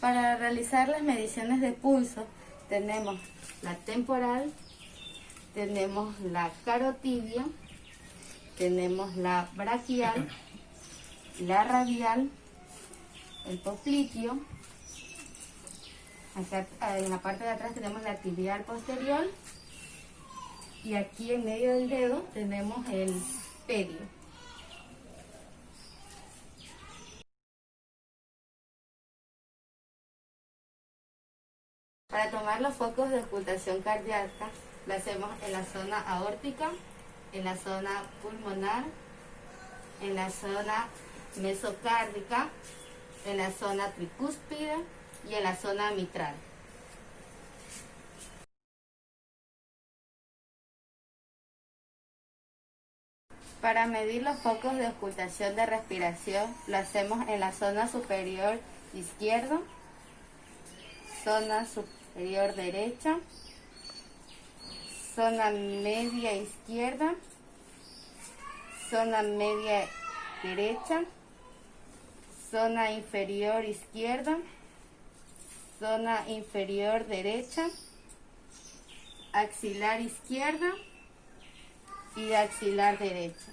Para realizar las mediciones de pulso tenemos la temporal, tenemos la carotidia, tenemos la braquial, la radial, el popliteo. Acá en la parte de atrás tenemos la tibial posterior y aquí en medio del dedo tenemos el pedio. Para tomar los focos de ocultación cardíaca, lo hacemos en la zona aórtica, en la zona pulmonar, en la zona mesocárdica, en la zona tricúspide y en la zona mitral. Para medir los focos de ocultación de respiración, lo hacemos en la zona superior izquierda, zona superior derecha, zona media izquierda, zona media derecha, zona inferior izquierda, zona inferior derecha, axilar izquierda y axilar derecha.